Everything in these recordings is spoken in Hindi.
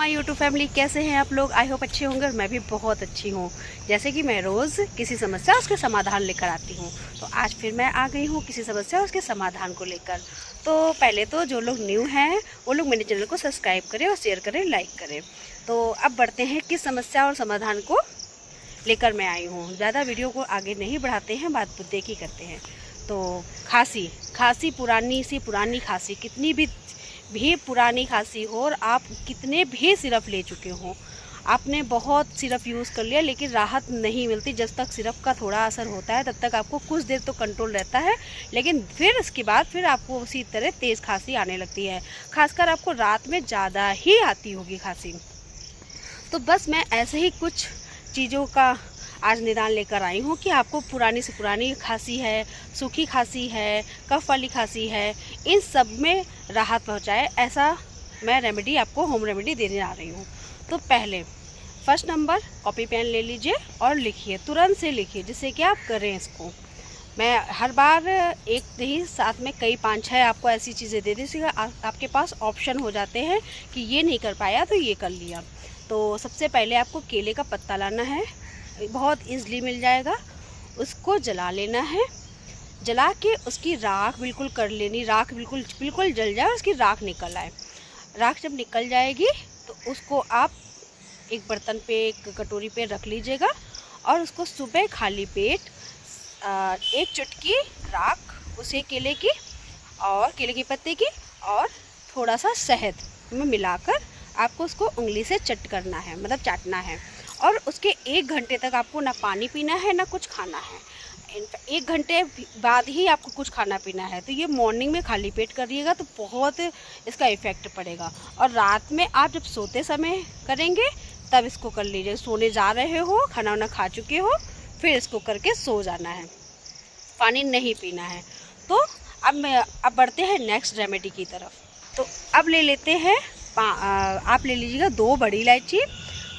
माय यूट्यूब फैमिली, कैसे हैं आप लोग। आई होप अच्छे होंगे और मैं भी बहुत अच्छी हूँ। जैसे कि मैं रोज़ किसी समस्या उसके समाधान लेकर आती हूँ, तो आज फिर मैं आ गई हूँ किसी समस्या उसके समाधान को लेकर। तो पहले तो जो लोग न्यू हैं वो लोग मेरे चैनल को सब्सक्राइब करें और शेयर करें, लाइक करें। तो अब बढ़ते हैं किस समस्या और समाधान को लेकर मैं आई हूँ। ज़्यादा वीडियो को आगे नहीं बढ़ाते हैं, बात मुद्दे की करते हैं। तो खांसी पुरानी खांसी, कितनी भी पुरानी खांसी हो और आप कितने भी सिरप ले चुके हों, आपने बहुत सिरप यूज़ कर लिया लेकिन राहत नहीं मिलती। जब तक सिरप का थोड़ा असर होता है तब तक आपको कुछ देर तो कंट्रोल रहता है, लेकिन फिर उसके बाद फिर आपको उसी तरह तेज़ खांसी आने लगती है। खासकर आपको रात में ज़्यादा ही आती होगी खांसी। तो बस मैं ऐसे ही कुछ चीज़ों का आज निदान लेकर आई हूँ कि आपको पुरानी से पुरानी खांसी है, सूखी खांसी है, कफ वाली खांसी है, इन सब में राहत पहुँचाए, ऐसा मैं रेमेडी आपको होम रेमेडी देने आ रही हूँ। तो पहले फर्स्ट नंबर, कॉपी पेन ले लीजिए और लिखिए, तुरंत से लिखिए, जिससे कि आप करें इसको। मैं हर बार एक नहीं, साथ में कई 5-6 आपको ऐसी चीज़ें दे दी, आपके पास ऑप्शन हो जाते हैं कि ये नहीं कर पाया तो ये कर लिया। तो सबसे पहले आपको केले का पत्ता लाना है, बहुत ईज़िली मिल जाएगा। उसको जला लेना है, जला के उसकी राख बिल्कुल कर लेनी, राख बिल्कुल जल जाए, उसकी राख निकल आए। राख जब निकल जाएगी तो उसको आप एक बर्तन पे, एक कटोरी पे रख लीजिएगा और उसको सुबह खाली पेट एक चुटकी राख उसे केले के पत्ते की और थोड़ा सा शहद में मिलाकर आपको उसको उंगली से चट करना है, मतलब चाटना है। और उसके 1 घंटे तक आपको ना पानी पीना है ना कुछ खाना है। 1 घंटे बाद ही आपको कुछ खाना पीना है। तो ये मॉर्निंग में खाली पेट करिएगा तो बहुत इसका इफ़ेक्ट पड़ेगा। और रात में आप जब सोते समय करेंगे तब इसको कर लीजिए। सोने जा रहे हो, खाना वाना खा चुके हो, फिर इसको करके सो जाना है, पानी नहीं पीना है। तो अब बढ़ते हैं नेक्स्ट रेमेडी की तरफ। तो अब ले लेते हैं, आप ले लीजिएगा 2 बड़ी इलायची,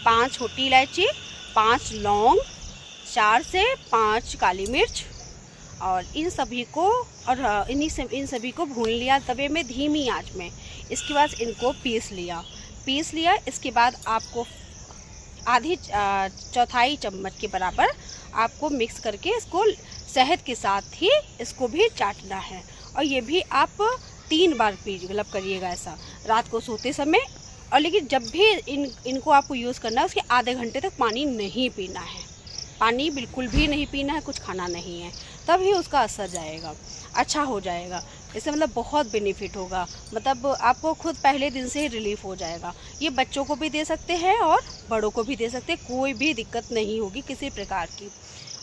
5 छोटी इलायची, 5 लौंग, 4 से 5 काली मिर्च, और इन सभी को भून लिया तवे में धीमी आंच में। इसके बाद इनको पीस लिया। इसके बाद आपको आधी चौथाई चम्मच के बराबर आपको मिक्स करके इसको शहद के साथ ही इसको भी चाटना है। और ये भी आप 3 बार मतलब करिएगा ऐसा, रात को सोते समय। और लेकिन जब भी इनको आपको यूज़ करना है उसके आधे घंटे तक पानी नहीं पीना है, पानी बिल्कुल भी नहीं पीना है, कुछ खाना नहीं है, तभी उसका असर जाएगा, अच्छा हो जाएगा। इससे मतलब बहुत बेनिफिट होगा, मतलब आपको खुद पहले दिन से ही रिलीफ हो जाएगा। ये बच्चों को भी दे सकते हैं और बड़ों को भी दे सकते हैं, कोई भी दिक्कत नहीं होगी किसी प्रकार की।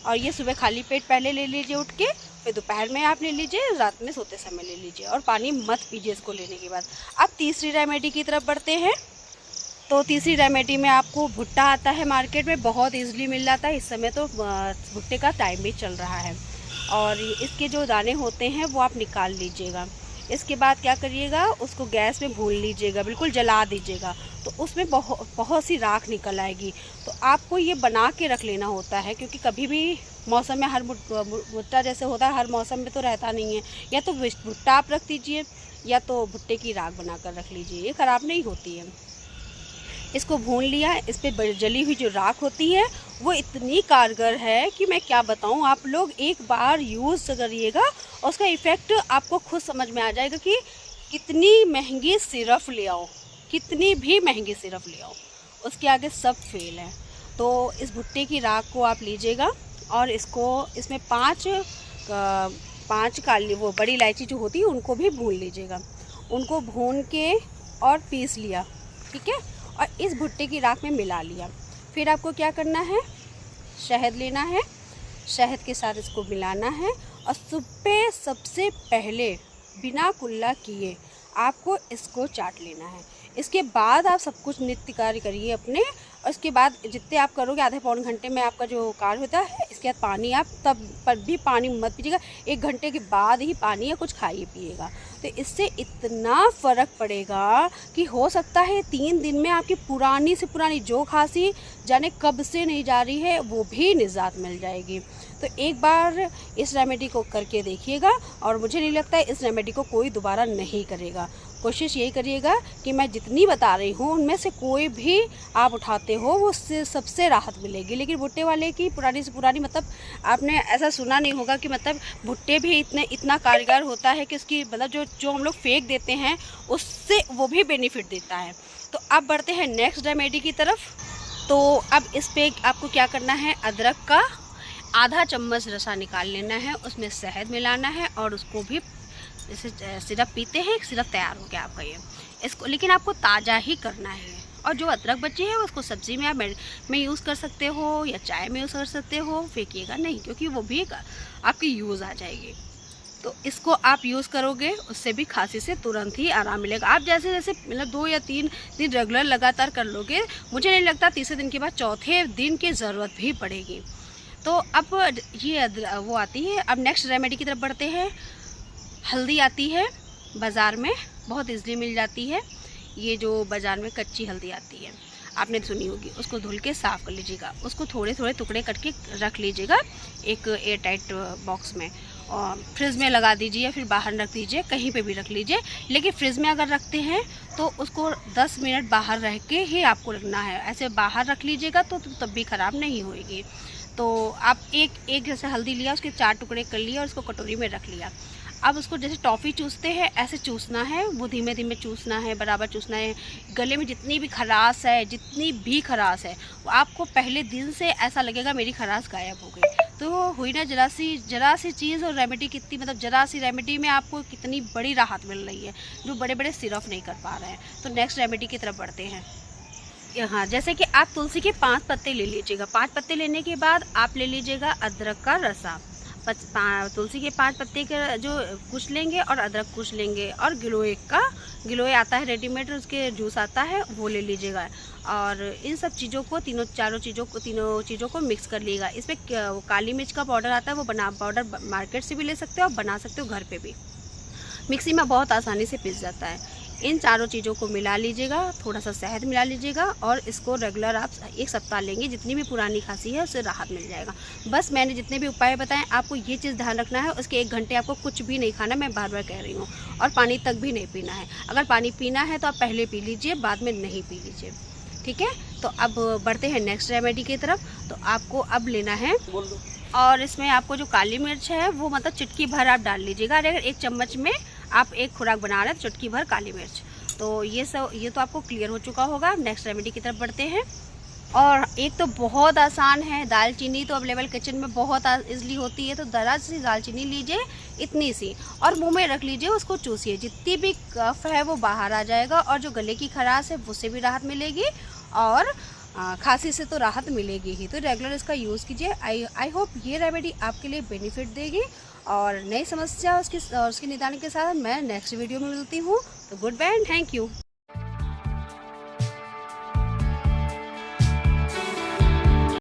और ये सुबह खाली पेट पहले ले लीजिए उठ के, फिर दोपहर में आप ले लीजिए, रात में सोते समय ले लीजिए, और पानी मत पीजिए इसको लेने के बाद। अब तीसरी रेमेडी की तरफ बढ़ते हैं। तो तीसरी रेमेडी में आपको भुट्टा आता है मार्केट में, बहुत ईजिली मिल जाता है। इस समय तो भुट्टे का टाइम भी चल रहा है। और इसके जो दाने होते हैं वो आप निकाल लीजिएगा। इसके बाद क्या करिएगा, उसको गैस में भून लीजिएगा, बिल्कुल जला दीजिएगा, तो उसमें बहुत सी राख निकल आएगी। तो आपको ये बना के रख लेना होता है, क्योंकि कभी भी मौसम में हर भुट्टा जैसे होता है हर मौसम में तो रहता नहीं है। या तो भुट्टा आप रख दीजिए या तो भुट्टे की राख बनाकर रख लीजिए, ये ख़राब नहीं होती है। इसको भून लिया, इस पर जली हुई जो राख होती है वो इतनी कारगर है कि मैं क्या बताऊं। आप लोग एक बार यूज़ करिएगा और उसका इफ़ेक्ट आपको खुद समझ में आ जाएगा कि कितनी महंगी सिरप ले आओ, कितनी भी महंगी सिरप ले आओ, उसके आगे सब फेल है। तो इस भुट्टे की राख को आप लीजिएगा और इसमें 5 काली वो बड़ी इलायची जो होती है उनको भी भून लीजिएगा। उनको भून के और पीस लिया, ठीक है, और इस भुट्टे की राख में मिला लिया। फिर आपको क्या करना है, शहद लेना है, शहद के साथ इसको मिलाना है, और सुबह सबसे पहले बिना कुल्ला किए आपको इसको चाट लेना है। इसके बाद आप सब कुछ नित्य कार्य करिए अपने, और इसके बाद जितने आप करोगे आधे पौन घंटे में आपका जो कार्य होता है। इसके बाद पानी आप तब पर भी पानी मत पीजिएगा, 1 घंटे के बाद ही पानी या कुछ खाइए पिएगा। तो इससे इतना फ़र्क पड़ेगा कि हो सकता है 3 दिन में आपकी पुरानी से पुरानी जो खांसी जाने कब से नहीं जा रही है वो भी निजात मिल जाएगी। तो एक बार इस रेमेडी को करके देखिएगा और मुझे नहीं लगता है इस रेमेडी को कोई दोबारा नहीं करेगा। कोशिश यही करिएगा कि मैं जितनी बता रही हूँ उनमें से कोई भी आप उठाते हो वो उससे सबसे राहत मिलेगी। लेकिन भुट्टे वाले की पुरानी से पुरानी मतलब आपने ऐसा सुना नहीं होगा कि मतलब भुट्टे भी इतना कारगर होता है कि उसकी मतलब जो हम लोग फेंक देते हैं उससे वो भी बेनिफिट देता है। तो अब बढ़ते हैं नेक्स्ट रेमेडी की तरफ। तो अब इस पर आपको क्या करना है, अदरक का आधा चम्मच रसा निकाल लेना है, उसमें शहद मिलाना है और उसको भी जैसे सिरप पीते हैं, सिरप तैयार हो गया आपका ये। इसको लेकिन आपको ताज़ा ही करना है। और जो अदरक बची है उसको सब्ज़ी में आप में यूज़ कर सकते हो या चाय में यूज़ कर सकते हो, फेंकिएगा नहीं क्योंकि वो भी आपकी यूज़ आ जाएगी। तो इसको आप यूज़ करोगे उससे भी खांसी से तुरंत ही आराम मिलेगा। आप जैसे जैसे मतलब 2 या 3 दिन रेगुलर लगातार कर लोगे, मुझे नहीं लगता तीसरे दिन के बाद चौथे दिन की ज़रूरत भी पड़ेगी। तो अब ये वो आती है। अब नेक्स्ट रेमेडी की तरफ बढ़ते हैं। हल्दी आती है बाज़ार में, बहुत ईज़िली मिल जाती है। ये जो बाज़ार में कच्ची हल्दी आती है आपने सुनी होगी, उसको धुल के साफ़ कर लीजिएगा। उसको थोड़े थोड़े टुकड़े करके रख लीजिएगा एक एयर टाइट बॉक्स में और फ्रिज में लगा दीजिए या फिर बाहर रख दीजिए, कहीं पे भी रख लीजिए। लेकिन फ्रिज में अगर रखते हैं तो उसको 10 मिनट बाहर रह के ही आपको रखना है। ऐसे बाहर रख लीजिएगा तो तब भी ख़राब नहीं होएगी। तो आप एक जैसे हल्दी लिया, उसके 4 टुकड़े कर लिए और उसको कटोरी में रख लिया। अब उसको जैसे टॉफ़ी चूसते हैं ऐसे चूसना है, वो धीमे धीमे चूसना है, बराबर चूसना है। गले में जितनी भी खराश है वो आपको पहले दिन से ऐसा लगेगा मेरी खराश गायब हो गई। तो हुई ना जरा सी चीज़ और रेमेडी कितनी मतलब जरा सी रेमेडी में आपको कितनी बड़ी राहत मिल रही है जो बड़े बड़े सिरप नहीं कर पा रहे हैं। तो नेक्स्ट रेमेडी की तरफ बढ़ते हैं। यहाँ जैसे कि आप तुलसी के 5 पत्ते ले लीजिएगा। 5 पत्ते लेने के बाद आप ले लीजिएगा अदरक का रसा। तुलसी के 5 पत्ते के जो कुछ लेंगे और अदरक कुछ लेंगे और गिलोय आता है रेडीमेड, उसके जूस आता है वो ले लीजिएगा। और इन सब चीज़ों को तीनों चीज़ों को मिक्स कर लीजिएगा। इसमें काली मिर्च का पाउडर आता है, वो पाउडर मार्केट से भी ले सकते हो और बना सकते हो घर पे भी। मिक्सी में बहुत आसानी से पिस जाता है। इन चारों चीज़ों को मिला लीजिएगा, थोड़ा सा शहद मिला लीजिएगा और इसको रेगुलर आप 1 सप्ताह लेंगे। जितनी भी पुरानी खांसी है उससे राहत मिल जाएगा। बस मैंने जितने भी उपाय बताएं आपको ये चीज़ ध्यान रखना है, उसके 1 घंटे आपको कुछ भी नहीं खाना, मैं बार बार कह रही हूँ। और पानी तक भी नहीं पीना है। अगर पानी पीना है तो आप पहले पी लीजिए, बाद में नहीं पी लीजिए, ठीक है। तो अब बढ़ते हैं नेक्स्ट रेमेडी की तरफ। तो आपको अब लेना है और इसमें आपको जो काली मिर्च है वो मतलब चुटकी भर आप डाल लीजिएगा। अगर 1 चम्मच में आप 1 खुराक बना रहे हैं तो चुटकी भर काली मिर्च। तो ये तो आपको क्लियर हो चुका होगा। नेक्स्ट रेमेडी की तरफ बढ़ते हैं। और एक तो बहुत आसान है, दालचीनी तो अवेलेबल किचन में बहुत ईजिली होती है। तो ज़रा सी दालचीनी लीजिए, इतनी सी, और मुंह में रख लीजिए, उसको चूसिए। जितनी भी कफ है वो बाहर आ जाएगा और जो गले की खराश है उससे भी राहत मिलेगी और खांसी से तो राहत मिलेगी ही। तो रेगुलर इसका यूज़ कीजिए। आई होप ये रेमेडी आपके लिए बेनिफिट देगी। और नई समस्या उसकी निदान के साथ मैं नेक्स्ट वीडियो में मिलती हूँ। तो goodbye and thank you.